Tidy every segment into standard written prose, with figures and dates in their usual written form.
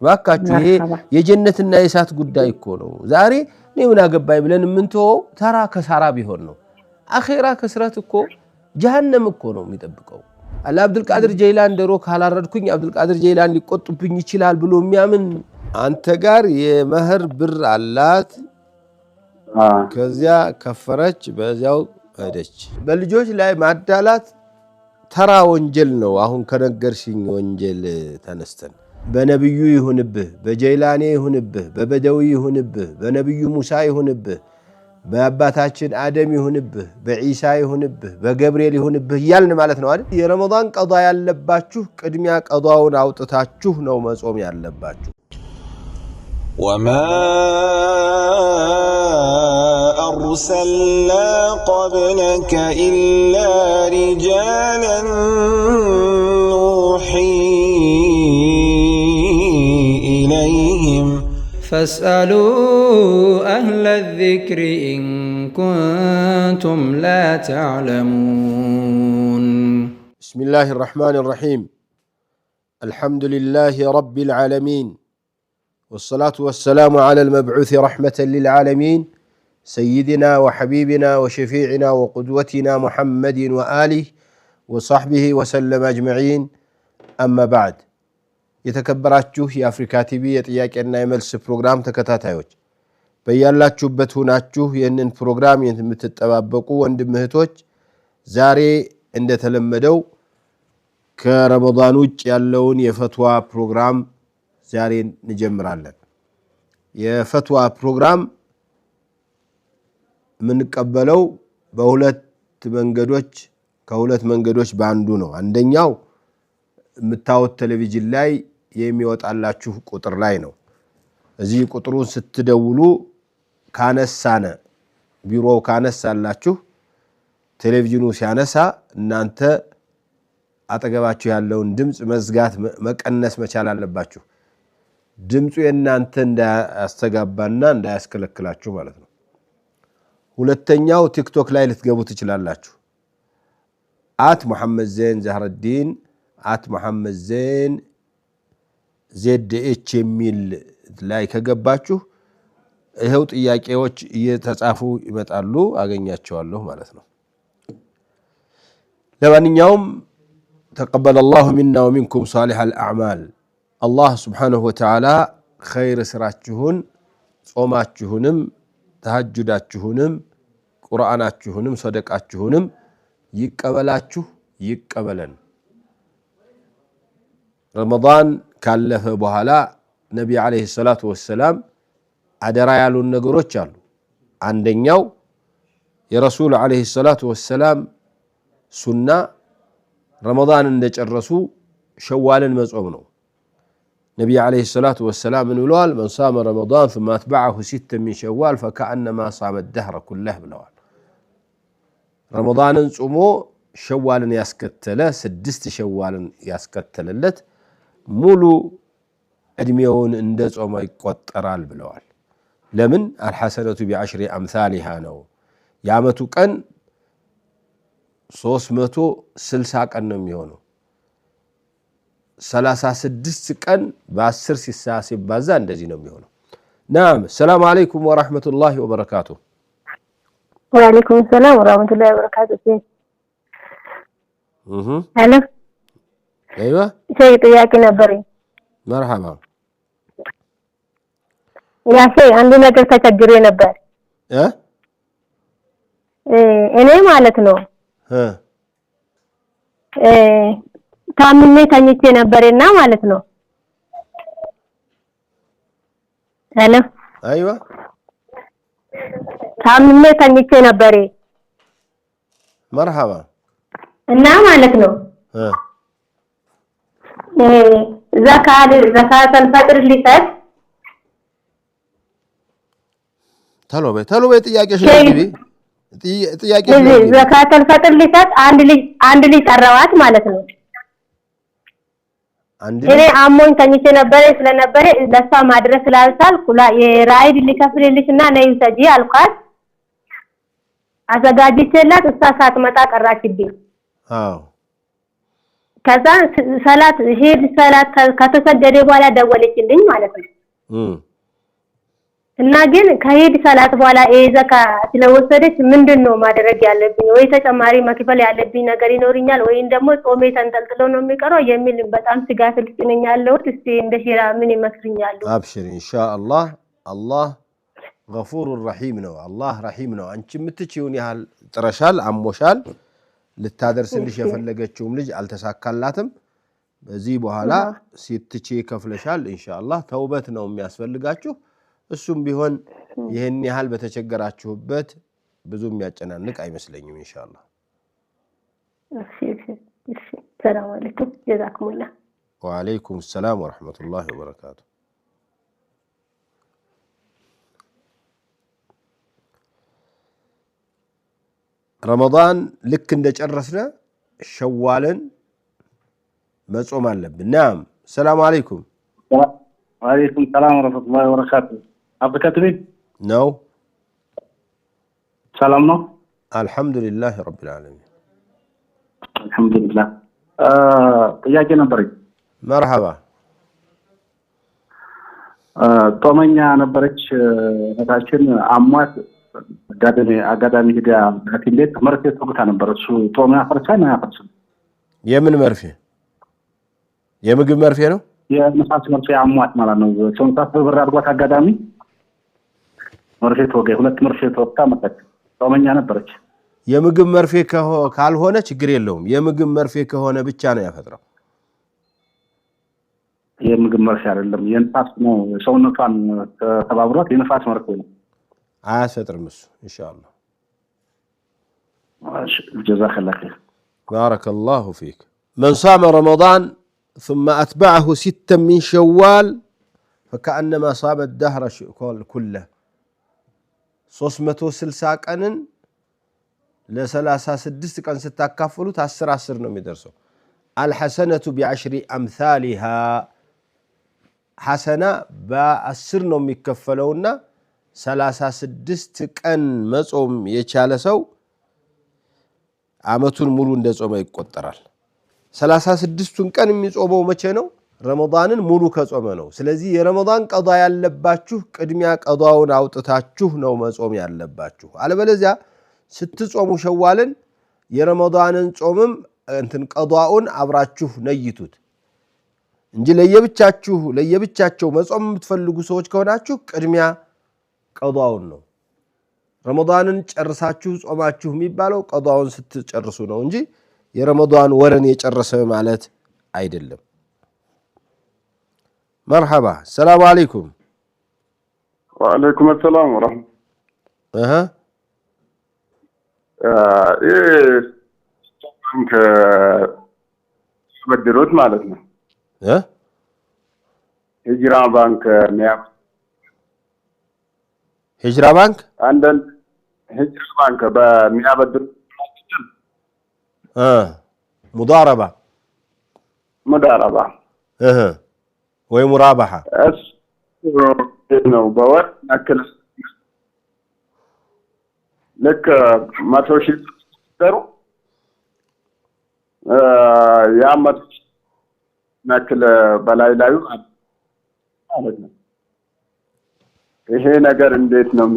ባካችሁ ይሄ የጀነትና የእሳት ጉዳይ እኮ ነው ዛሬ ነው ምን አገባይ ብለን ምንተው ተራ ከሳራ ቢሆን ነው አኺራ ከስረት እኮ ጀሃነም እኮ ነው የሚጠብቀው አብዱል ቃድር ጀይላን ደሮ ካላረድኩኝ አብዱል ቃድር ጀይላን ሊቆጥብኝ ይችላል ብሎ የሚያምን አንተ ጋር የመህር ብር አላት ከዚያ ከፈረች በዚያው ሄደች በልጆች ላይ ማዳላት ተራ ወንጀል ነው አሁን ከነገርሽኝ ወንጀል ተነስተን በነብዩ ይሁንብህ በጀይላኔ ይሁንብህ በበደዊ ይሁንብህ በነብዩ ሙሳ ይሁንብህ በአባታችን አደም ይሁንብህ በኢሳ ይሁንብህ በገብርኤል ይሁንብህ ይያልን ማለት ነው አይደል የረመዳን ቀዷ ያለባችሁ ቅድሚያ ቀዷውን አውጥታችሁ ነው መጾም ያለባችሁ وما أرسلنا قبلك إلا رجالا نوحي إليهم فاسألوا أهل الذكر إن كنتم لا تعلمون بسم الله الرحمن الرحيم الحمد لله رب العالمين والصلاة والسلام على المبعوث رحمة للعالمين سيدنا وحبيبنا وشفيعنا وقدوتنا محمد وآله وصحبه وسلم أجمعين أما بعد يتكبراتشوه يا أفريكا تيبي يتياكينا يملس بروغرام تكتاتايوش بيالاتشوبت هناتشوه ينن بروغرام ينتمتتبابقو واندمهتوش زاري عند تلمدو كرمضانوش يالون يفتوى بروغرام ዛሬ እንጀምራለን የፈትዋ ፕሮግራም ምንቀበለው በሁለት መንገዶች ከሁለት መንገዶች ባንዱ ነው አንደኛው ምታወት ቴሌቪዥን ላይ የሚወጣላችሁ ቁጥር ላይ ነው እዚህ ቁጥሩን ስትደውሉ ካነሳነ ቢሮው ካነሳላችሁ ቴሌቪዥኑ ሲያነሳ እናንተ አጠገባችሁ ያለውን ድምጽ መዝጋት መቀነስ መቻል አለባችሁ ድምጹ የናንተ እንዳያስተጋባና እንዳያስከለክላችሁ ማለት ነው ሁለተኛው ቲክቶክ ላይ ልትገቡ ትችላላችሁ @ሙሐመድ ዘይን ዘህረዲን @ሙሐመድ ዘይን ZH የሚል ላይ ከገባችሁ ይሄው ጥያቄዎች እየተጻፉ ይመጣሉ አገኛቸዋለሁ ማለት ነው ለማንኛውም تقبل الله منا ومنكم صالح الأعمال الله سبحانه وتعالى خير سراتشهن صوماتشهنم تهجداتشهنم قرآناتشهنم صدقاتشهنم يقبلاتشه يقبلن رمضان كالف بحالا نبي عليه الصلاة والسلام عدرا يالون نقروش يالو عندنيو يا رسول عليه الصلاة والسلام سنة رمضان እንደጨረሱ ሸዋልን መጾም ነው ነብይ አለይሂ ሰላቱ ወሰለም ብለዋል من صام رمضان ثم اتبعه 6 من شوال فكأنما صام الدهر كله ብለዋል ረመዳንን ጾሞ ሸዋልን ያስከተለ 6 ሸዋልን ያስከተለለት ሙሉ እድሜውን እንደ ጾም ይቆጠራል ብለዋል ለምን الحسنة بعشر امثالها ነው ያመቱ ቀን 360 ቀን ነው የሚሆነው 36 ቀን በ10 ሲባዛ እንደዚህ ነው የሚሆነው نعم السلام عليكم ورحمة الله وبركاته وعليكم السلام ورحمة الله وبركاته هلا ايوه شيء ጥያቄ ነበረኝ مرحبا يا شيء አንድ ነገር ተቸግሬ ነበር እኔ ማለት ነው ታምሜ ተኝቼ ነበርና ማለት ነው ሄሎ አይዋ ታምሜ ተኝቼ ነበር مرحبا እና ማለት ነው ዘካተል ፈጥር ሊሰጥ ተሎ በይ ጥያቄሽ ነው ጥያቄ ዘካተል ፈጥር ሊሰጥ አንድ ልጅ ጠራዋት ማለት ነው እኔ አሞኝ ተኝቼ ነበር ስለነበረ ለሷ ማድረስ ስላልቻልኩ የራይድ ሊከፍልልሽና ነይ ሰጂ አልኳት አዘጋጅቼላት እሷ ሳትመጣ ቀራችብኝ ከዛ ሰላት ሄድ ሰላት ከተሰገደ በኋላ ደወለችልኝ ማለት ነው እና ግን ከሄድ ሰላት በኋላ ዘካ ስለወሰደች ምንድነው ማድረግ ያለብኝ ወይ ተጨማሪ መክፈል ያለብኝ ነገር ይኖርኛል ወይ ደግሞ ጾሜ ተንጠልጥሎ ነው የሚቀረው የሚል በጣም ስጋት ውስጥ ነኝ ያለሁት እስቲ እንደ ሺራ ምን ይመስልኛል አብሽር ኢንሻአላህ አላህ غفور رحيم ነው አላህ ረሂም ነው አንቺ የምትችይውን ያህል ጥረሻል አሞሻል ልታደርስልሽ የፈለገችውም ልጅ አልተሳካላትም በዚህ በኋላ ሲትቺ ከፍለሻል ኢንሻአላህ ተውበት ነው የሚያስፈልጋችሁ እሱም ቢሆን ይሄን ያህል በተቸገራችሁበት ብዙ የሚያጨናንቅ አይመስለኝም ኢንሻአላህ እሺ ሰላም አለይኩም ጀዛኩሙላህ ወአለይኩም ሰላም ወራህመቱላሂ ወበረካቱ ረመዳን ልክ እንደጨረስነ ሸዋልን መጾም አለብን ናም ሰላም አለይኩም ወአለይኩም ሰላም ወራህመቱላሂ ወበረካቱ አብከትሪ ነው ሰላም ነው አልহামዱሊላህ ረቢል ዓለሚን አልহামዱሊላህ ጥያቄ ነበርኝ መርሐባ ጦመኛ ነበረች እታችን አሟት አጋዳሚ ሄዳ ሐኪምቤት መርፌ ተወግታ ነበር እሱ ጦም ያፈርሳል ያፈርሳል የምን መርፌ የምግብ መርፌ ነው የነፋስ መርፌ አሟት ማለት ነው ሰውንታት ብር አድርጓት አጋዳሚ መርፌ ተወገ ሁለት መርፌ ተወግታ መጣች ጦመኛ ነበረች የምግብ መርፌ ካልሆነ ችግር የለውም የምግብ መርፌ ከሆነ ብቻ ነው ያፈጥረው የምግብ መርፌ አይደለም የነፋስ ነው ሰውነቷን ተባብሯት የነፋስ መርፌ ነው አያፈጥርም እሱ ኢንሻአላህ جزاك الله خير بارك الله فيك من صام رمضان ثم أتبعه 6 من شوال فكأنما صام الدهر كله 360 ቀንን ለ36 ቀን ስታካፍሉት 10 ነው የሚደርሰው الحسنة ب10 أمثالها حسنة ب10 ነው የሚከፈለውና 36 ቀን መጾም የቻለ ሰው አመቱን ሙሉ እንደጾመ ይቆጠራል 36ቱን ቀን የሚጾመው መቼ ነው ረመዳንን ሙሉ ከጾመ ነው ስለዚህ የረመዳን ቀዷ ያለባችሁ ቅድሚያ ቀዷውን አውጥታችሁ ነው መጾም ያለባችሁ አለበለዚያ ስትጾሙ ሸዋልን የረመዳንን ጾምም እንትን ቀዷውን አብራችሁ ነይቱት እንጂ ለየብቻቸው መጾም የምትፈልጉ ሰዎች ከሆናችሁ ቅድሚያ ቀዷውን ነው ረመዳንን ጨርሳችሁ ጾማችሁ የሚባለው ቀዷውን ስትጨርሱ ነው እንጂ የረመዳን ወረን የጨረሰ ማለት አይደለም مرحبا السلام عليكم وعليكم السلام ورحمة بنك بدروت مالتنا هجرة بنك مياه هجرة بنك عندن هجرة بنك بمياه بدروت مضاربة ومرابحة ነው በወር አከለ ለከ ማቶሽ ተሩ ያመት ናክለ በላይ ላዩ ማለት ነው ይሄ ነገር እንዴት ነው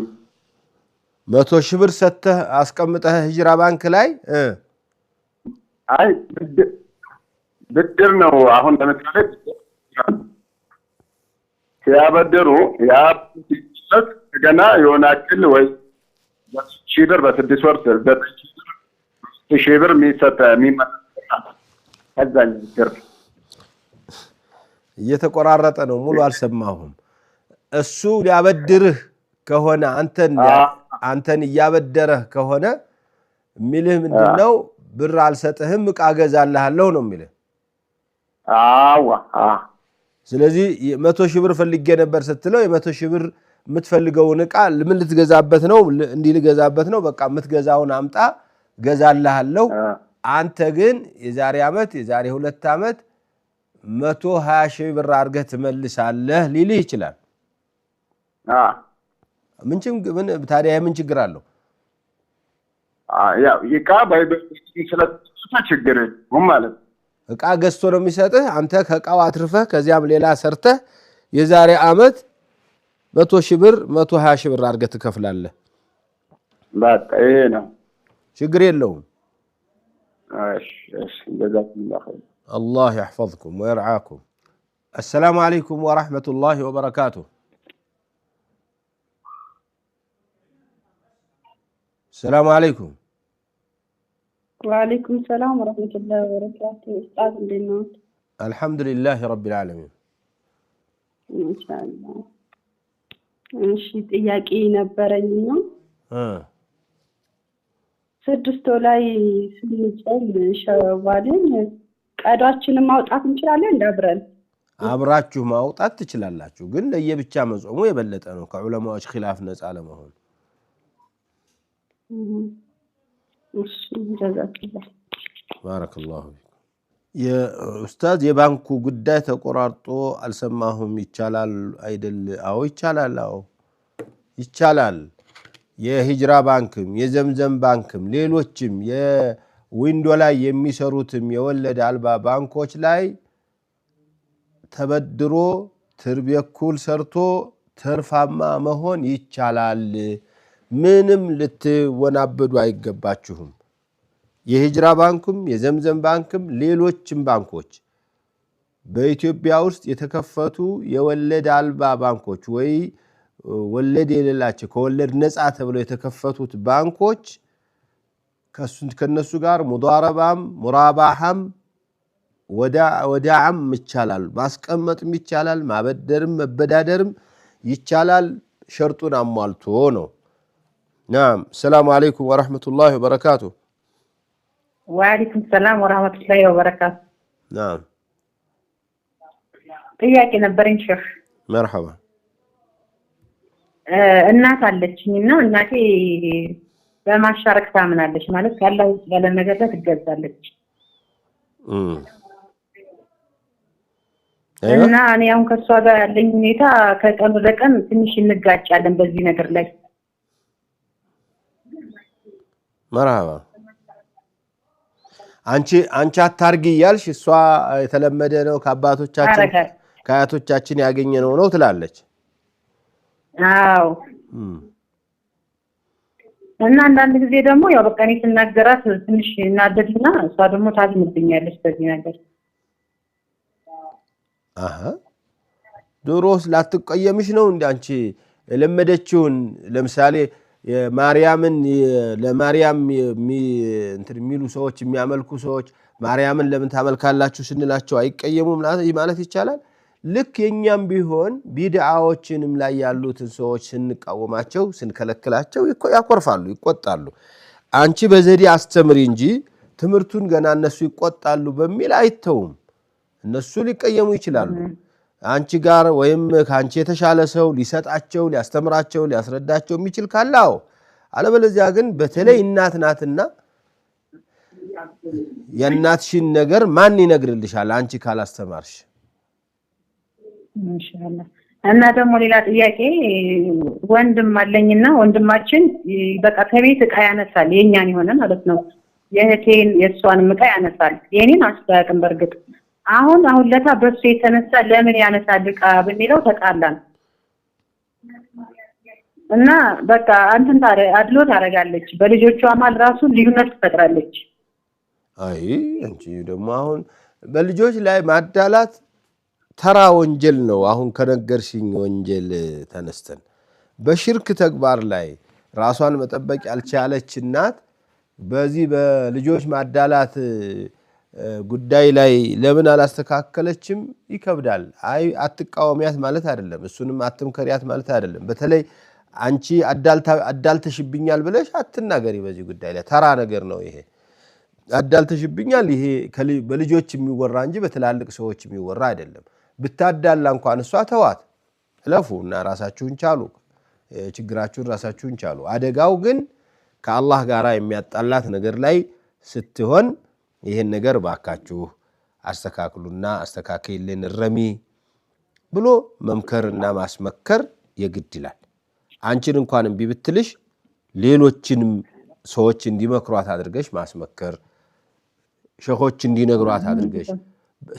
100 ሺህ ብር ሰተህ አስቀምጠህ ሂጅራ ባንክ ላይ አይ ብድር ነው አሁን ለምሳሌ ሲያበድሩ ያብድለት ገና ይሆናል ወይ ሺብር በ6 ወር ሺብር የሚሰጥ የሚመጣ ከዛኝ ድር እየተቆራረጠ ነው ሙሉ አልሰማሁም እሱ ሊያበድርህ ከሆነ አንተን ያበደረህ ከሆነ ሚልህ ምንድነው ብር አልሰጥህም ዕቃ ገዛልሃለሁ ነው የሚልህ ስለዚህ 100 ሺህ ብር ፈልጌ ነበር ስትለው የ100 ሺህ ብር የምትፈልገውን ዕቃ ምን ልትገዛበት ነው እንዲህ ልገዛበት ነው በቃ የምትገዛውን አምጣ ገዛልሃለሁ አንተ ግን የዛሬ አመት የዛሬ 2 አመት 120 ሺህ ብር አድርገህ ትመልሳለህ ሊልህ ይችላል ምን ችግር አለው ያው ይቃ ባይበስለት ችግር ማለት እቃ ገዝቶ ነው የሚሰጥህ። አንተ ከእቃው አትርፈህ ከዚያም ሌላ ሰርተህ የዛሬ ዓመት 100,000 ብር 120,000 ብር አድርገህ ትከፍላለህ። በቃ ይሄ ነው ችግር የለውም። እሺ ጀዛኩሙላህ ኸይር። الله يحفظكم ويرعاكم. السلام عليكم ورحمة الله وبركاته. السلام عليكم. وعليكم السلام ورحمة الله وبركاته. أستاذ لنا الحمد لله رب العالمين. ما شاء الله. እሺ ጥያቄ ነበረኝና ስድስት ላይ ስንጾም ሸዋልን ቀዷችንን ማውጣት እንችላለን? እንዳብረን አብራችሁ ማውጣት ትችላላችሁ፣ ግን ለየብቻ መጾሙ የበለጠ ነው ከዑለማዎች ኺላፍ ነፃ ለመሆን። እሺ ጀዛከላህ ባረከላሁ ፊክ። የኡስታዝ የባንኩ ጉዳይ ተቆራርጦ አልሰማሁም። ይቻላል አይደል? አዎ ይቻላል። አዎ ይቻላል። የሂጅራ ባንክም የዘምዘም ባንክም ሌሎችም የዊንዶ ላይ የሚሰሩትም የወለድ አልባ ባንኮች ላይ ተበድሮ ትርፍ በኩል ሰርቶ ትርፋማ መሆን ይቻላል። ምንም ልትወናበዱ አይገባችሁም። የሂጅራ ባንክም የዘምዘም ባንክም ሌሎችም ባንኮች በኢትዮጵያ ውስጥ የተከፈቱ የወለድ አልባ ባንኮች ወይ ወለድ የሌላቸው ከወለድ ነፃ ተብለው የተከፈቱት ባንኮች ከነሱ ጋር ሙዳረባም ሙራባሃም ወዳዓም ይቻላል። ማስቀመጥም ይቻላል፣ ማበደርም መበዳደርም ይቻላል። ሸርጡን አሟልቶ ነው። ናም ሰላም አለይኩም ወራህመቱላሂ ወበረካቱ። ወአለይኩም ሰላም ወራህመቱላሂ ወበረካቱ። ናም ጥያቄ ነበረኝ ሼህ። መርሐባ። እናት አለችኝና እናቴ በማሻረክ ታምናለች፣ ማለት ካላህ ውስጥ ያለ ነገር ትገዛለች እና እኔ አሁን ከሷ ጋር ያለኝ ሁኔታ ከቀን ወደ ቀን ትንሽ እንጋጫለን በዚህ ነገር ላይ። መርሐባ። አንቺ አታርጊ እያልሽ እሷ የተለመደ ነው ከአባቶቻችን ከአያቶቻችን ያገኘነው ነው ትላለች። አዎ እና አንዳንድ ጊዜ ደግሞ ያው በቃ እኔ ስናገራት ትንሽ እናደድና እሷ ደግሞ ታዝምብኛለች በዚህ ነገር። ድሮስ ላትቀየምሽ ነው እንዴ? አንቺ የለመደችውን ለምሳሌ ማርያምን ለማርያም እንትን የሚሉ ሰዎች የሚያመልኩ ሰዎች ማርያምን ለምን ታመልካላችሁ ስንላቸው አይቀየሙም ማለት ይቻላል። ልክ የኛም ቢሆን ቢድዓዎችንም ላይ ያሉትን ሰዎች ስንቃወማቸው ስንከለክላቸው ያኮርፋሉ፣ ይቆጣሉ። አንቺ በዘዴ አስተምሪ እንጂ ትምህርቱን ገና እነሱ ይቆጣሉ በሚል አይተውም። እነሱ ሊቀየሙ ይችላሉ። አንቺ ጋር ወይም ካንቺ የተሻለ ሰው ሊሰጣቸው ሊያስተምራቸው ሊያስረዳቸው የሚችል ካላው፣ አለበለዚያ ግን በተለይ እናት ናትና የእናትሽን ነገር ማን ይነግርልሻል አንቺ ካላስተማርሽ? ኢንሻአላህ። እና ደግሞ ሌላ ጥያቄ ወንድም አለኝና ወንድማችን በቃ ከቤት ዕቃ ያነሳል፣ የኛን የሆነ ማለት ነው። የእህቴን የእሷንም ዕቃ ያነሳል፣ የኔን አስተያየም በርግጥ አሁን ለታ በሱ የተነሳ ለምን ያነሳል ዕቃ በሚለው ተጣላን እና በቃ አንተን አድሎ ታረጋለች፣ በልጆቿ ማል ራሱ ልዩነት ትፈጥራለች። አይ እንጂ ደግሞ አሁን በልጆች ላይ ማዳላት ተራ ወንጀል ነው። አሁን ከነገርሽኝ ወንጀል ተነስተን በሽርክ ተግባር ላይ ራሷን መጠበቅ ያልቻለች እናት በዚህ በልጆች ማዳላት ጉዳይ ላይ ለምን አላስተካከለችም? ይከብዳል። አይ አትቃወሚያት ማለት አይደለም፣ እሱንም አትምከሪያት ማለት አይደለም። በተለይ አንቺ አዳልተሽብኛል ብለሽ አትናገሪ በዚህ ጉዳይ ላይ። ተራ ነገር ነው ይሄ። አዳልተሽብኛል ይሄ በልጆች የሚወራ እንጂ በትላልቅ ሰዎች የሚወራ አይደለም። ብታዳላ እንኳን እሷ ተዋት፣ እለፉ እና ራሳችሁን ቻሉ፣ ችግራችሁን ራሳችሁን ቻሉ። አደጋው ግን ከአላህ ጋር የሚያጣላት ነገር ላይ ስትሆን ይህን ነገር ባካችሁ አስተካክሉና አስተካክልን ረሚ ብሎ መምከርና ማስመከር የግድ ይላል። አንቺን እንኳን እምቢ ብትልሽ ሌሎችንም ሰዎች እንዲመክሯት አድርገሽ ማስመከር ሸኾች እንዲነግሯት አድርገሽ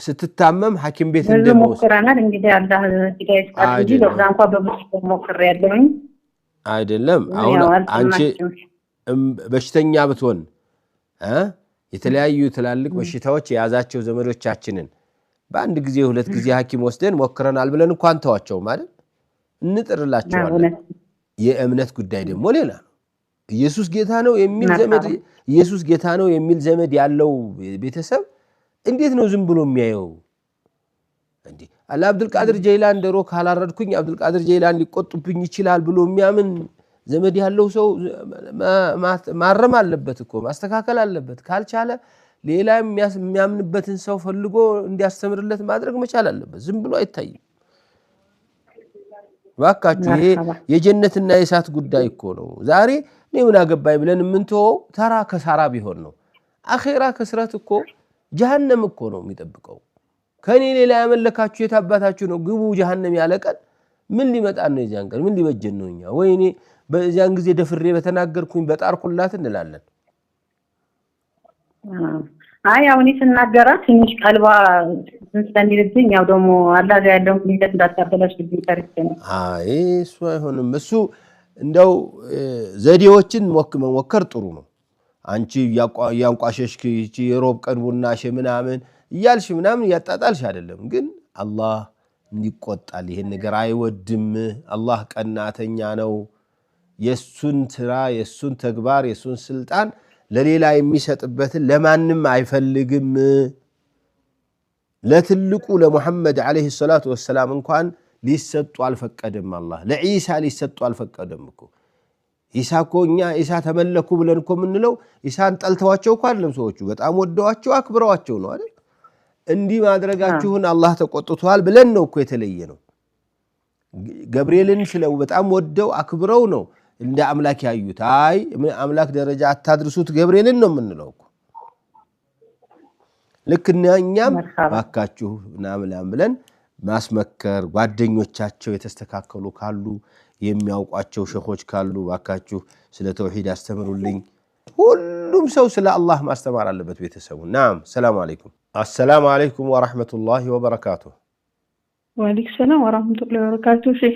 ስትታመም ሐኪም ቤት እንደሞስ ሞክራናል እንግዲህ አላህ ሂዳያ ይስጣት እንጂ በዛ እንኳን በብዙ ሞክር ያለውኝ አይደለም አሁን አንቺ በሽተኛ ብትሆን የተለያዩ ትላልቅ በሽታዎች የያዛቸው ዘመዶቻችንን በአንድ ጊዜ ሁለት ጊዜ ሐኪም ወስደን ሞክረናል ብለን እንኳን ተዋቸው ማለት እንጥርላቸዋለን የእምነት ጉዳይ ደግሞ ሌላ ነው ኢየሱስ ጌታ ነው የሚል ዘመድ ኢየሱስ ጌታ ነው የሚል ዘመድ ያለው ቤተሰብ እንዴት ነው ዝም ብሎ የሚያየው እንዴ አብዱል ቃድር ጀይላን ደሮ ካላረድኩኝ አብዱል ቃድር ጀይላን ሊቆጥብኝ ይችላል ብሎ የሚያምን ዘመድ ያለው ሰው ማረም አለበት እኮ ማስተካከል አለበት ካልቻለ ሌላ የሚያምንበትን ሰው ፈልጎ እንዲያስተምርለት ማድረግ መቻል አለበት ዝም ብሎ አይታይም ዋካችሁ ይሄ የጀነትና የእሳት ጉዳይ እኮ ነው ዛሬ ነው ምን አገባይ ብለን ምንተው ተራ ከሳራ ቢሆን ነው አኺራ ከስራት እኮ ጀሃነም እኮ ነው የሚጠብቀው ከኔ ሌላ ያመለካችሁ የታባታችሁ ነው ግቡ ጀሃነም ያለቀን ምን ሊመጣ ነው የዛን ቀን ምን ሊበጀን ነውኛ ወይኔ በዛን ጊዜ ደፍሬ በተናገርኩኝ በጣርኩላት እንላለን አይ አሁን ይስናገራት ትንሽ ቀልባ እንስተንልብኝ ያው ደግሞ አላህ ያለው እንዴት እንዳታበላሽ ቢጠርክ ነው አይ እሱ አይሆንም እሱ እንደው ዘዴዎችን መሞከር ጥሩ ነው አንቺ ያንቋሸሽክ እቺ የሮብ ቀን ቡናሽ ምናምን ይያልሽ ምናምን ያጣጣልሽ አይደለም ግን አላህ እንዲቆጣል ይሄን ነገር አይወድም አላህ ቀናተኛ ነው የሱን ትራ የሱን ተግባር የሱን ስልጣን ለሌላ የሚሰጥበት ለማንም አይፈልግም ለትልቁ ለሙሐመድ አለይሂ ሰላቱ ወሰለም እንኳን ሊሰጡ አልፈቀደም አላህ ለኢሳ ሊሰጡ አልፈቀደም እኮ ኢሳ ኮኛ ኢሳ ተመለኩ ብለን እኮ ምንለው ኢሳን ጠልተዋቸው እኮ አይደለም ሰዎቹ በጣም ወደዋቸው አክብረዋቸው ነው አይደል እንዲ ማድረጋችሁን አላህ ተቆጥቷል ብለን ነው እኮ የተለየ ነው ገብርኤልን ስለው በጣም ወደው አክብረው ነው እንደ አምላክ ያዩት አይ አምላክ ደረጃ አታድርሱት ገብርኤልን ነው ምንለው እኮ ለክኛኛም ባካችሁ ናምላም ብለን ማስመከር ጓደኞቻቸው የተስተካከሉ ካሉ የሚያውቋቸው ሸኾች ካሉ ባካችሁ ስለ ተውሂድ አስተምሩልኝ ሁሉም ሰው ስለ አላህ ማስተማር አለበት ቤተሰቡ ናም ሰላም አለይኩም السلام عليكم ورحمة الله وبركاته وعليكم السلام ورحمة الله وبركاته شيخ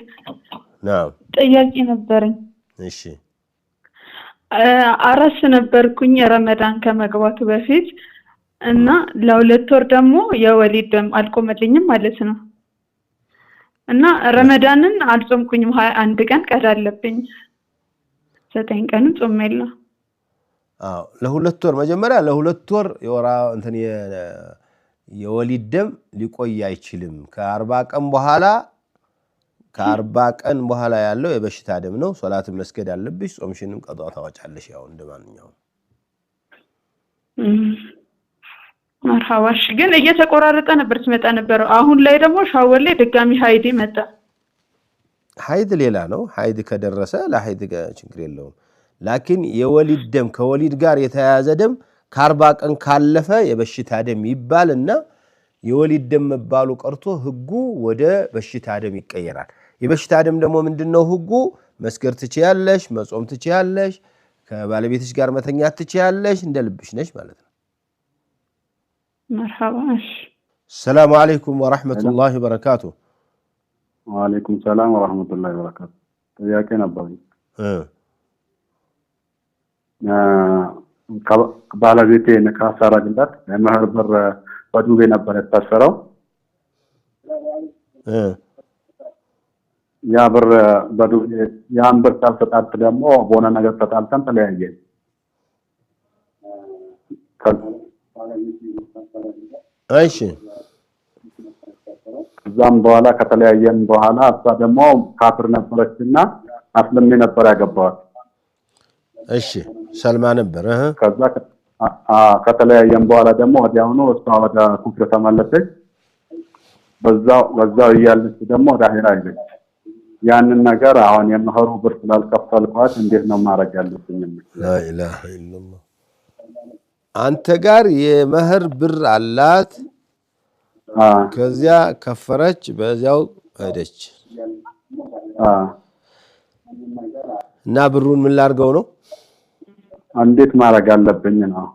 نعم ጥያቄ ነበርኝ እሺ አራስ ነበርኩኝ ረመዳን ከመግባቱ በፊት እና ለሁለት ወር ደግሞ የወሊድ ደም አልቆመልኝም ማለት ነው እና ረመዳንን አልጾምኩኝም 21 ቀን ቀዳለብኝ 9 ቀን ጾሜላ ለሁለት ወር መጀመሪያ ለሁለት ወር የወራ እንትን የወሊድ ደም ሊቆይ አይችልም ከ40 ቀን በኋላ ያለው የበሽታ ደም ነው ሶላት መስገድ አለብሽ ጾምሽንም ቀዷ ታወጫለሽ ያው እንደማንኛው መርሐባሽ ግን እየተቆራረጠ ነበር ስመጣ ነበር አሁን ላይ ደግሞ ሻወር ላይ ድጋሚ ሃይድ መጣ ሃይድ ሌላ ነው ሃይድ ከደረሰ ለሃይድ ችግር የለውም ላኪን የወሊድ ደም ከወሊድ ጋር የተያያዘ ደም ከ40 ቀን ካለፈ የበሽታ ደም ይባልና የወሊድ ደም መባሉ ቀርቶ ህጉ ወደ በሽታ ደም ይቀየራል የበሽታ ደም ደግሞ ምንድነው ህጉ መስገር ትችያለሽ መጾም ትችያለሽ ከባለቤትሽ ጋር መተኛት ትችያለሽ እንደልብሽ ነሽ ማለት ነው مرحبا السلام عليكم ورحمة الله وبركاته وعليكم السلام ورحمة الله وبركاته ጥያቄ ነበርኝ ባለቤቴ ንካህ ሳረግላት የመህር ብር በዱቤ ነበር የታሰረው ያ ብር በዱቤ ያን ብር ካልተጣጣ ደግሞ በሆነ ነገር ተጣልተን ተለያየን እሺ ከዛም በኋላ ከተለያየን በኋላ እሷ ደግሞ ካፍር ነበረችና አስለሜ ነበር ያገባዋት እሺ ሰልማ ነበር ከዛ ከተለያየን በኋላ ደግሞ ወዲያውኑ እሷ ወደ ኩፍር ተመለሰች በዛው እያለች ደግሞ ወደ አኺራ ሄደች ያንን ነገር አሁን የመህሩ ብር ስላልከፈልኳት እንዴት ነው ማድረግ ያለብኝ لا اله الا الله አንተ ጋር የመህር ብር አላት ከዚያ ከፈረች በዚያው ሄደች እና ብሩን ምን ላርገው ነው እንዴት ማድረግ አለብኝ ነው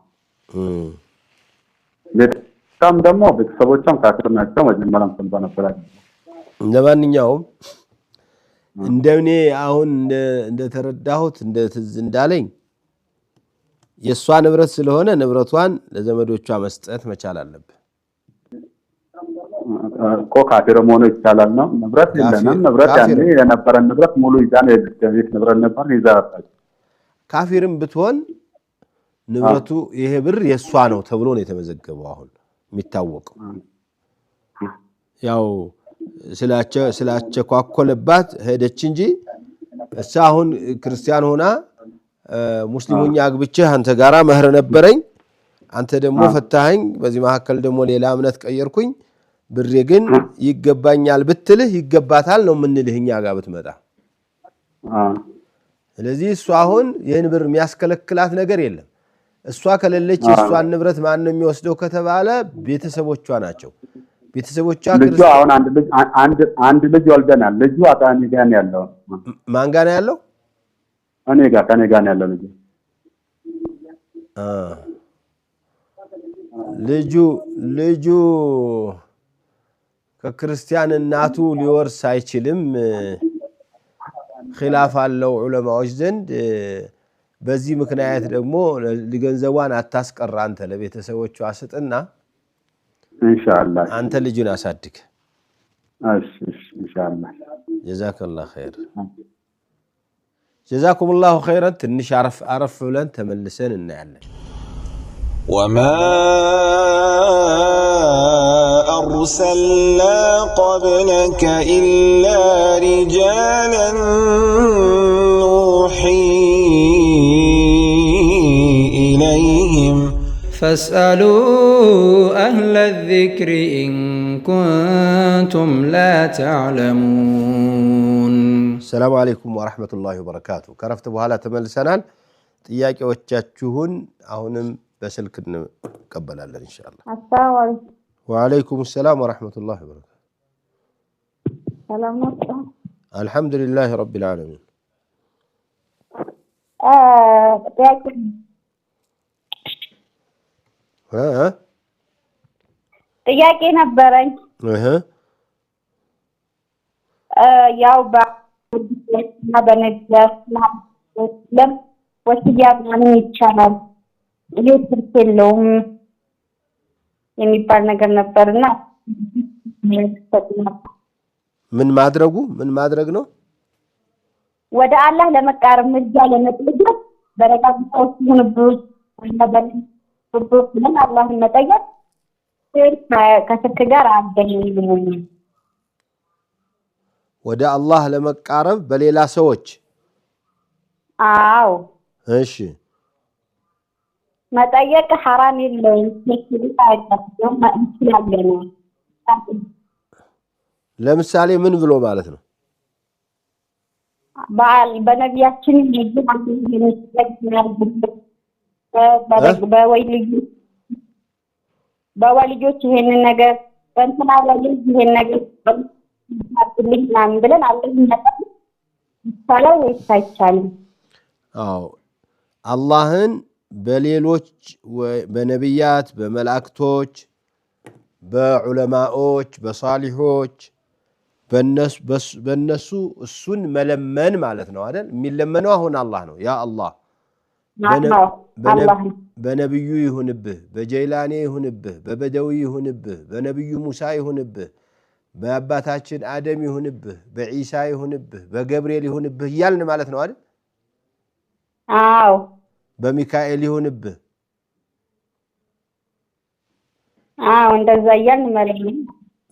በጣም ደግሞ ቤተሰቦቿም ካፊር ናቸው። መጀመሪያም ሰምቶ ነበር። ለማንኛውም እንደኔ አሁን እንደተረዳሁት ትዝ እንዳለኝ የሷ ንብረት ስለሆነ ንብረቷን ለዘመዶቿ መስጠት መቻል አለበት። ካፊር መሆኑ ይቻላል ነው። ንብረት የለንም። ንብረት ያኔ የነበረን ንብረት ሙሉ ይዛን የቤት ንብረት ነበር ይዛታል። ካፊርም ብትሆን ንብረቱ ይሄ ብር የሷ ነው ተብሎ ነው የተመዘገበው። አሁን የሚታወቀው ያው ስላቸኳኮለባት ሄደች እንጂ እሷ አሁን ክርስቲያን ሆና ሙስሊሙኛ አግብቼ አንተ ጋራ መህር ነበረኝ፣ አንተ ደግሞ ፈታኸኝ፣ በዚህ መካከል ደግሞ ሌላ እምነት ቀየርኩኝ፣ ብሬ ግን ይገባኛል ብትልህ ይገባታል ነው የምንልህ እኛ ጋር ብትመጣ። ስለዚህ እሷ አሁን ይህን ብር የሚያስከለክላት ነገር የለም። እሷ ከሌለች የእሷን ንብረት ማን ነው የሚወስደው ከተባለ ቤተሰቦቿ ናቸው። ቤተሰቦቿ ልጁ አሁን አንድ ልጅ ወልደናል። ልጁ አጣኒ ጋር ነው ያለው። ማን ጋር ነው ያለው? ከኔ ጋር ነው ያለው ልጁ ከክርስቲያን እናቱ ሊወርስ አይችልም። ኺላፍ አለው ዑለማዎች ዘንድ። በዚህ ምክንያት ደግሞ ለገንዘቧን አታስቀር፣ አንተ ለቤተሰቦቿ አስጥና ኢንሻአላህ አንተ ልጁን አሳድግ። እሺ ኢንሻአላህ። ጀዛከላሁ ኸይር። ጀዛኩሙላሁ ኸይረን። ትንሽ አረፍ ብለን ተመልሰን እናያለን። وما أرسلنا قبلك إلا رجالا نوحي إليهم فاسألوا أهل الذكر إن كنتم لا تعلمون. السلام عليكم ورحمة الله وبركاته. كرفت بهالا تملسنال ጥያቄ ወጫችሁን አሁንም በስልክ እንቀበላለን ኢንሻአላህ። አሰላሙ አለይኩም። ወአለይኩም ሰላም ወራህመቱላሂ ወበረካቱ። ሰላም ነው? አልহামዱሊላህ ረቢል ዓለሚን። ጥያቄ ነበረኝ። ያው በነገር ወስያ ምናምን ይቻላል ይሄ ትርፍ የለውም የሚባል ነገር ነበርና ምን ማድረግ ነው? ወደ አላህ ለመቃረብ ምልጃ ለመጠየቅ በረጋግጠው ሲሆንብህ ወይና አላህን መጠየቅ ከሽርክ ጋር አገናኝልኝ። ወደ አላህ ለመቃረብ በሌላ ሰዎች? አዎ። እሺ መጠየቅ حرام የለውም። ለምሳሌ ምን ብሎ ማለት ነው? በነቢያችን በወልጆች ይሄንን ነገር በእንትና ወልጅ ይሄን ነገር ምናምን ብለን ይቻላል ወይስ አይቻልም? አዎ አላህን በሌሎች በነቢያት በመላእክቶች በዑለማዎች በሷሊሖች በነሱ እሱን መለመን ማለት ነው አይደል? የሚለመነው አሁን አላህ ነው። ያ አላህ በነብዩ ይሁንብህ፣ በጀይላኔ ይሁንብህ፣ በበደዊ ይሁንብህ፣ በነብዩ ሙሳ ይሁንብህ፣ በአባታችን አደም ይሁንብህ፣ በኢሳ ይሁንብህ፣ በገብርኤል ይሁንብህ እያልን ማለት ነው አይደል? አዎ። በሚካኤል ይሁንብህ። አዎ እንደዛ እያልን ማለት ነው።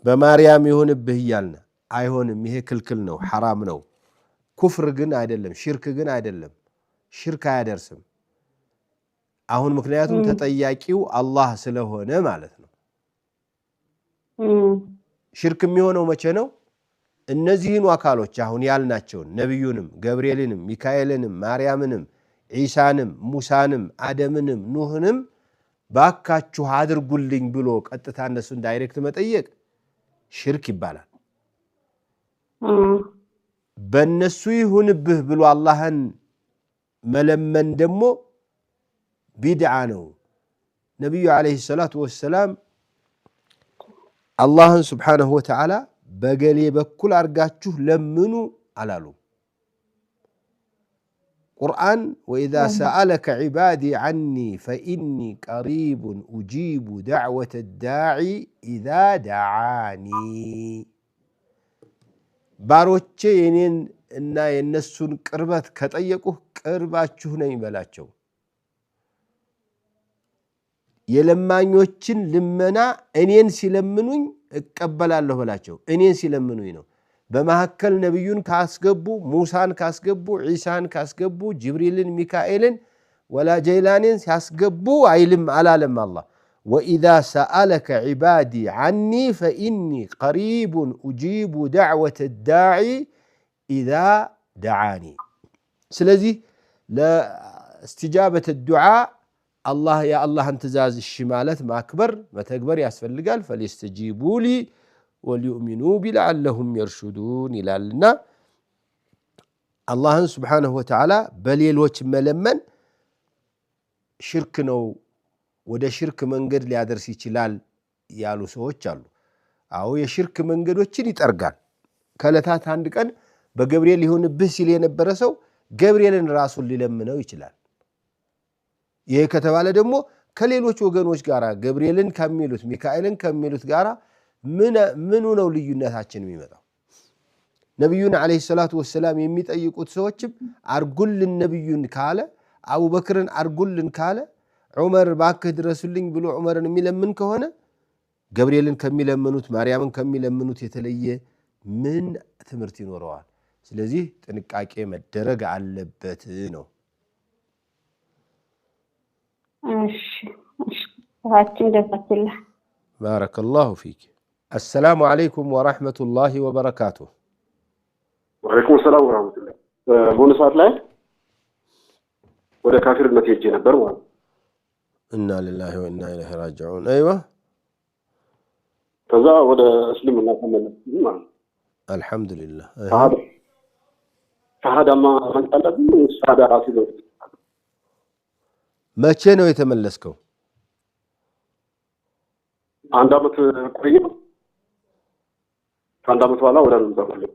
በማርያም ይሁንብህ እያልን አይሆንም። ይሄ ክልክል ነው፣ ሐራም ነው። ኩፍር ግን አይደለም፣ ሽርክ ግን አይደለም። ሽርክ አያደርስም። አሁን ምክንያቱም ተጠያቂው አላህ ስለሆነ ማለት ነው። ሽርክ የሚሆነው መቼ ነው? እነዚህን አካሎች አሁን ያልናቸውን ነብዩንም፣ ገብርኤልንም፣ ሚካኤልንም፣ ማርያምንም፣ ኢሳንም፣ ሙሳንም፣ አደምንም፣ ኑህንም ባካችሁ አድርጉልኝ ብሎ ቀጥታ እነሱን ዳይሬክት መጠየቅ ሽርክ ይባላል። በእነሱ ይሁንብህ ብሎ አላህን መለመን ደግሞ ቢድዓ ነው። ነቢዩ ዓለይሂ ሰላቱ ወሰላም አላህን ስብሓነሁ ወተዓላ በገሌ በኩል አርጋችሁ ለምኑ አላሉ። ቁርአን ወኢዛ ሰአለከ ዒባዲ ዐኒ ፈኢኒ ቀሪቡን ኡጂቡ ደዕወተ ዳዒ ኢዛ ደዓኒ። ባሮቼ የኔን እና የነሱን ቅርበት ከጠየቁህ ቅርባችሁ ነኝ በላቸው። የለማኞችን ልመና እኔን ሲለምኑኝ እቀበላለሁ በላቸው። እኔን ሲለምኑኝ ነው። በመሐከል ነቢዩን ካስገቡ፣ ሙሳን ካስገቡ፣ ዒሳን ካስገቡ፣ ጅብሪልን፣ ሚካኤልን ወላ ጀይላኔን ሲያስገቡ አይልም አላለም አላህ። ወኢዛ ሰአለከ ዒባዲ ዐኒ ፈኢኒ ቀሪቡን ኡጂቡ ደዕወተ ዳዒ ኢዛ ደዓኒ። ስለዚህ ለእስትጃበት ዱዓ አላህ የአላህን ትእዛዝ እሺ ማለት ማክበር መተግበር ያስፈልጋል። ፈሊስተጂቡ ሊ ወሊዩእሚኑ ቢ ለዓለሁም የርሹዱን ይላልና አላህን ስብሓነሁ ወተዓላ በሌሎች መለመን ሽርክ ነው፣ ወደ ሽርክ መንገድ ሊያደርስ ይችላል ያሉ ሰዎች አሉ። አዎ የሽርክ መንገዶችን ይጠርጋል። ከዕለታት አንድ ቀን በገብርኤል ሊሆንብህ ሲል የነበረ ሰው ገብርኤልን ራሱን ሊለምነው ይችላል። ይሄ ከተባለ ደግሞ ከሌሎች ወገኖች ጋር ገብርኤልን ከሚሉት ሚካኤልን ከሚሉት ጋር ምኑ ነው ልዩነታችን የሚመጣው? ነቢዩን ዓለይሂ ሰላቱ ወሰላም የሚጠይቁት ሰዎችም አርጉልን ነቢዩን ካለ፣ አቡበክርን አርጉልን ካለ፣ ዑመር ባክህ ድረሱልኝ ብሎ ዑመርን የሚለምን ከሆነ ገብርኤልን ከሚለምኑት ማርያምን ከሚለምኑት የተለየ ምን ትምህርት ይኖረዋል? ስለዚህ ጥንቃቄ መደረግ አለበት ነው። ባረከላሁ ፊክ። አሰላሙ ዓለይኩም ወረሕመቱላሂ ወበረካቱሁ። ወዓለይኩም ሰላም ወረሕመቱላህ። በሆነ ሰዓት ላይ ወደ ካፊርነት ሄጄ ነበር ማለት ነው። ኢና ሊላሂ ወኢና ኢለይሂ ራጂዑን። አይዋ ከዛ ወደ እስልምና ተመለስኩ ማለት ነው። አልሐምዱሊላህ። ሸሃዳማ መንጣለብ ሸሃዳ ራሱ ነው። መቼ ነው የተመለስከው? አንድ አመት ቆየ። ከአንድ አመት በኋላ ወደ ነው ተመለስኩ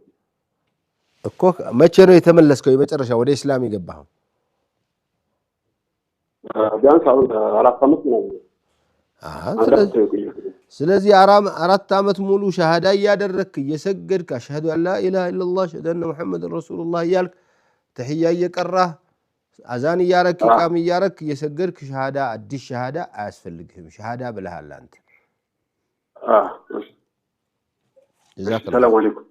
እኮ። መቼ ነው የተመለስከው? የመጨረሻ ወደ እስላም የገባኸው? ቢያንስ አሁን 4 አመት ነው። ስለዚህ 4 አመት ሙሉ ሸሃዳ እያደረግክ እየሰገድክ አሽሀዱ አን ላ ኢላሃ ኢለላህ አሽሀዱ አነ ሙሐመድን ረሱሉላህ እያልክ ተሕያ እየቀራህ አዛን እያረክ ኢቃም እያረክ እየሰገድክ ሸሃዳ አዲስ ሸሃዳ አያስፈልግህም። ሸሃዳ ብለሃል አንተ። ሰላም አለይኩም።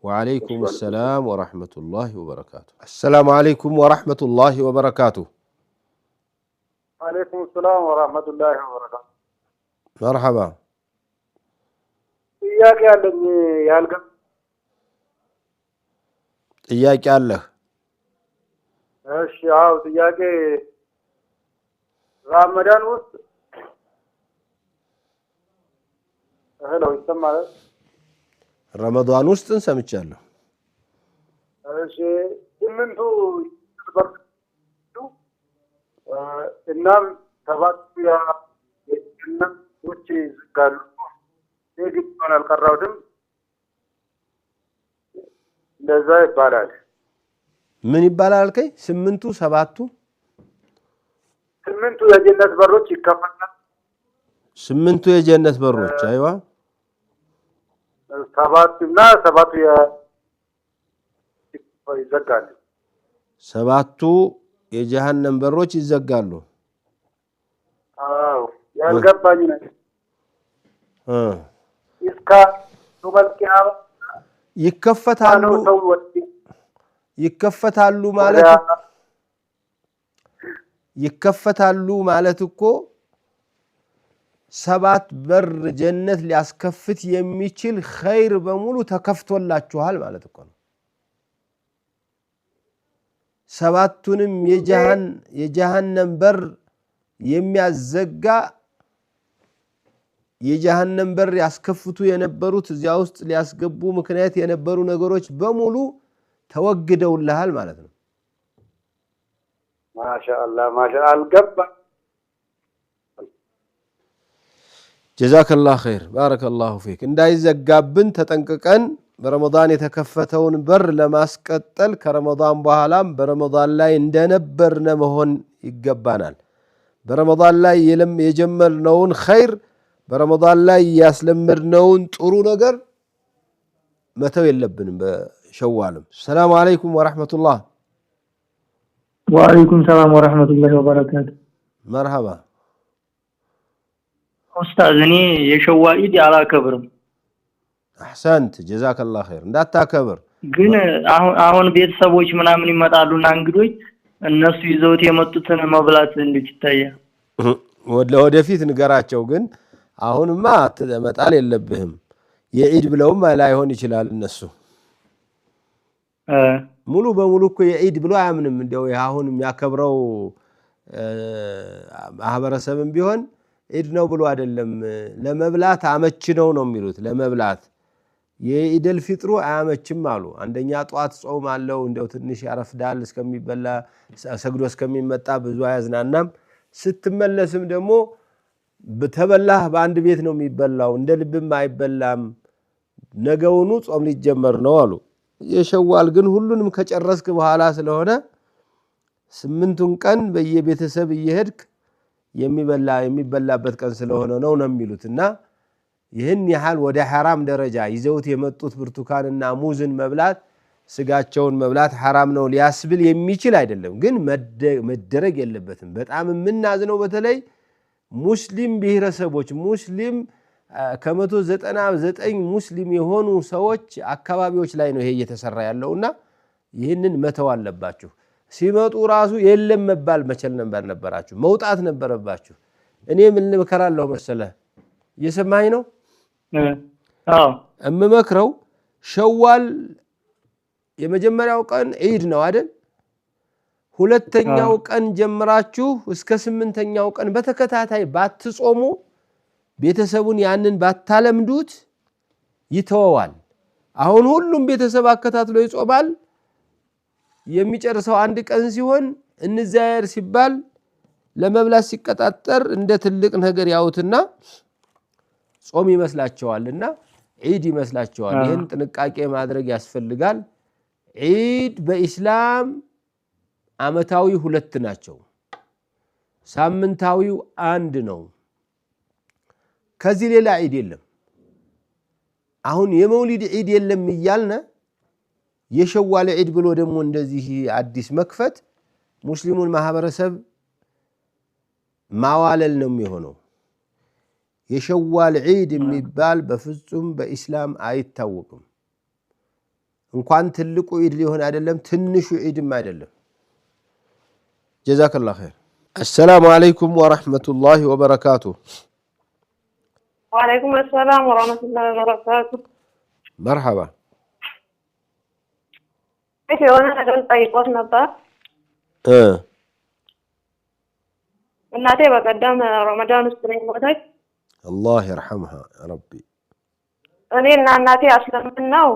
ወዓለይኩም ሰላም ወረሕመቱላሂ ወበረካቱ። አሰላሙ አለይኩም ወረሕመቱላሂ ወበረካቱ። ወዓለይኩም ሰላም ወረሕመቱላሂ ወበረካቱ። መርሐባ። ጥያቄ አለኝ ያልገባ ጥያቄ አለህ? እሺ አዎ፣ ጥያቄ ረመዳን ውስጥ ሄሎ ይሰማል? ረመዳን ውስጥ እንሰምቻለሁ። እሺ 8ቱ እናም 7ቱ የጀነቶች ይዘጋሉ። የግብን አልቀራሁትም፣ እንደዛ ይባላል። ምን ይባላል አልከኝ? 8ቱ 7ቱ 8ቱ የጀነት በሮች ይከፈታሉ። 8ቱ የጀነት በሮች አይዋ 7ቱና 7ቱ ይዘጋሉ። 7ቱ የጀሃነም በሮች ይዘጋሉ። አዎ ያልገባኝ ነው። እስከ ሱበልቂያ ይከፈታሉ ማለት እኮ 7 በር ጀነት ሊያስከፍት የሚችል ኸይር በሙሉ ተከፍቶላችኋል ማለት እኮ ነው። 7ቱንም የጀሃነም በር የሚያዘጋ የጀሃነም በር ያስከፍቱ የነበሩት እዚያ ውስጥ ሊያስገቡ ምክንያት የነበሩ ነገሮች በሙሉ ተወግደውልሃል ማለት ነው። ማሻአላህ ማሻአላህ አልገባ ጀዛከላሁ ኸይር ባረከላሁ ፊክ። እንዳይዘጋብን ተጠንቅቀን በረመዳን የተከፈተውን በር ለማስቀጠል ከረመዳን በኋላም በረመዳን ላይ እንደነበርነ መሆን ይገባናል። በረመዳን ላይ የጀመርነውን ኸይር በረመዳን ላይ ያስለመድነውን ጥሩ ነገር መተው የለብንም። በሸዋልም ሰላም አለይኩም ወራህመቱላህ። ወአለይኩም ሰላም ወራህመቱላሂ ወበረካቱ። መርሐባ ኡስታዝ፣ እኔ የሸዋል ኢድ አላከብርም። አህሰንት ጀዛከላሁ ኸይር። እንዳታከብር ግን አሁን ቤተሰቦች ምናምን ይመጣሉና እንግዶች እነሱ ይዘውት የመጡትን መብላት እንዴት ይታያል? ወደፊት ንገራቸው። ግን አሁንማ መጣል የለብህም። የኢድ ብለውም ላይሆን ይችላል። እነሱ ሙሉ በሙሉ እኮ የኢድ ብሎ አያምንም። እንደው አሁን የሚያከብረው ማህበረሰብም ቢሆን ኢድ ነው ብሎ አይደለም። ለመብላት አመች ነው የሚሉት። ለመብላት የኢደል ፊጥሩ አያመችም አሉ። አንደኛ ጧት ጾም አለው፣ እንደው ትንሽ ያረፍዳል፣ እስከሚበላ ሰግዶ እስከሚመጣ ብዙ አያዝናናም። ስትመለስም ደግሞ ተበላህ በአንድ ቤት ነው የሚበላው፣ እንደ ልብም አይበላም። ነገውኑ ጾም ሊጀመር ነው አሉ። የሸዋል ግን ሁሉንም ከጨረስክ በኋላ ስለሆነ 8ቱን ቀን በየቤተሰብ እየሄድክ የሚበላበት ቀን ስለሆነ ነው የሚሉትና ይህን ያህል ወደ ሐራም ደረጃ ይዘውት የመጡት ብርቱካንና ሙዝን መብላት፣ ስጋቸውን መብላት ሐራም ነው ሊያስብል የሚችል አይደለም። ግን መደረግ የለበትም። በጣም የምናዝነው በተለይ ሙስሊም ብሔረሰቦች ሙስሊም ከ199 ሙስሊም የሆኑ ሰዎች አካባቢዎች ላይ ነው ይሄ እየተሰራ ያለውና ይህንን መተው አለባችሁ። ሲመጡ ራሱ የለም መባል መቸል ነበራችሁ፣ መውጣት ነበረባችሁ። እኔ ምን መከራለሁ መሰለህ? እየሰማኸኝ ነው? አዎ እምመክረው ሸዋል የመጀመሪያው ቀን ዒድ ነው አይደል? ሁለተኛው ቀን ጀምራችሁ እስከ 8ኛው ቀን በተከታታይ ባትጾሙ ቤተሰቡን ያንን ባታለምዱት ይተወዋል። አሁን ሁሉም ቤተሰብ አከታትሎ ይጾማል። የሚጨርሰው አንድ ቀን ሲሆን እንዛየር ሲባል ለመብላት ሲቀጣጠር እንደ ትልቅ ነገር ያውትና ጾም ይመስላቸዋልና ዒድ ይመስላቸዋል። ይህን ጥንቃቄ ማድረግ ያስፈልጋል። ዒድ በኢስላም ዓመታዊ 2 ናቸው፣ ሳምንታዊው 1 ነው። ከዚህ ሌላ ዒድ የለም። አሁን የመውሊድ ዒድ የለም እያልነ የሸዋል ዒድ ብሎ ደግሞ እንደዚህ አዲስ መክፈት ሙስሊሙን ማህበረሰብ ማዋለል ነው የሚሆነው። የሸዋል ዒድ የሚባል በፍጹም በኢስላም አይታወቅም። እንኳን ትልቁ ዒድ ሊሆን አይደለም ትንሹ ዒድም አይደለም። ጀዛከላሁ ኸይር። አሰላሙ አለይኩም ወራህመቱላሂ ወበረካቱ። ወአለይኩም ሰላም ወራህመቱላሂ ወበረካቱ። መርሐባ። የሆነ ነገር ጠይቆት ነበር። እናቴ በቀደም ረመዳን ውስጥ ነው የሞተች። አላህ ይርሐምሃ ያ ረቢ። እኔ እና እናቴ አስለምን ነው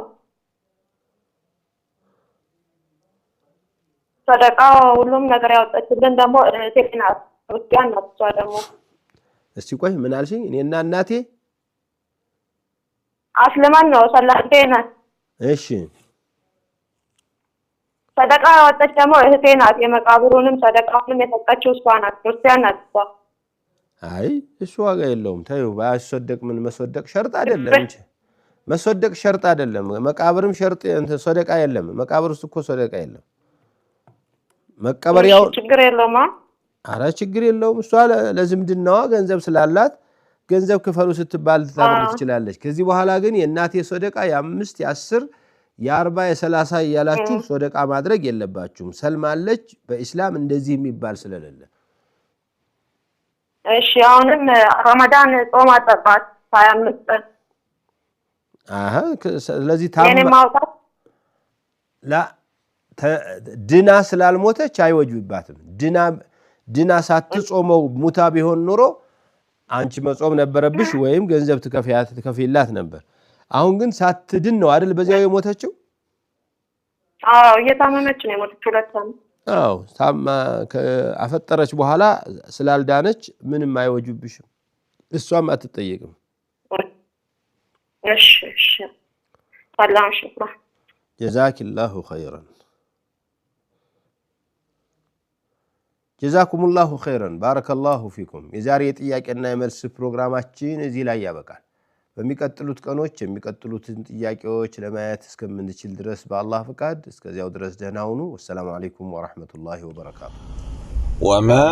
ሰደቃ ሁሉም ነገር ያወጣችልን ደግሞ እህቴ ናት። ክርስቲያን ናት እሷ ደግሞ። እስቲ ቆይ ምን አልሽኝ? እኔ እና እናቴ አስለማን ነው ሰላቴ ናት። እሺ ሰደቃ ያወጣች ደግሞ እህቴ ናት። የመቃብሩንም ሰደቃውንም የሰጠችው እሷ ናት። ክርስቲያን ናት እሷ። አይ እሱ ዋጋ የለውም። ተይው ባያስወደቅ ምን መስወደቅ ሸርጥ አይደለም እንጂ መስወደቅ ሸርጥ አይደለም። መቃብርም ሸርጥ ሰደቃ የለም። መቃብር ውስጥ እኮ ሰደቃ የለም። መቀበሪያው ችግር የለውም። አረ ችግር የለውም። እሷ ለዝምድናዋ ገንዘብ ስላላት ገንዘብ ክፈሉ ስትባል ልታደርግ ትችላለች። ከዚህ በኋላ ግን የእናቴ ሰደቃ የ5 የ10 የ40 የ30 እያላችሁ ሰደቃ ማድረግ የለባችሁም። ሰልማለች። በኢስላም እንደዚህ የሚባል ስለሌለ። እሺ አሁንም ረመዳን ጾም አጠባት 25 ቀን። ስለዚህ ድና ስላልሞተች አይወጅባትም። ድና ሳትጾመው ሙታ ቢሆን ኖሮ አንቺ መጾም ነበረብሽ ወይም ገንዘብ ትከፍይላት ነበር። አሁን ግን ሳትድን ነው አይደል በዚያው የሞተችው? አዎ እየታመመች ነው የሞተችው 2 ዓመት። አዎ አፈጠረች በኋላ ስላልዳነች ምንም አይወጅብሽም። እሷም አትጠየቅም። እሺ እሺ ሰላም ሽኩራ ጀዛኪላሁ ኸይረን ጀዛኩሙላሁ ኸይረን ባረከላሁ ፊኩም። የዛሬ የጥያቄና የመልስ ፕሮግራማችን እዚህ ላይ ያበቃል። በሚቀጥሉት ቀኖች የሚቀጥሉትን ጥያቄዎች ለማየት እስከምንችል ድረስ በአላህ ፍቃድ እስከዚያው ድረስ ደህና ሁኑ። ወሰላሙ አለይኩም ወራህመቱላሂ ወበረካቱ። وما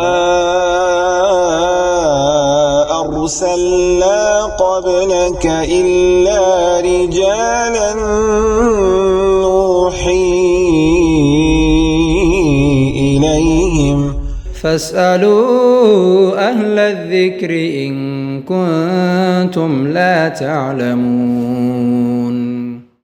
أرسلنا قبلك إلا رجالا نوحي إليهم فاسألوا أهل الذكر إن كنتم لا تعلمون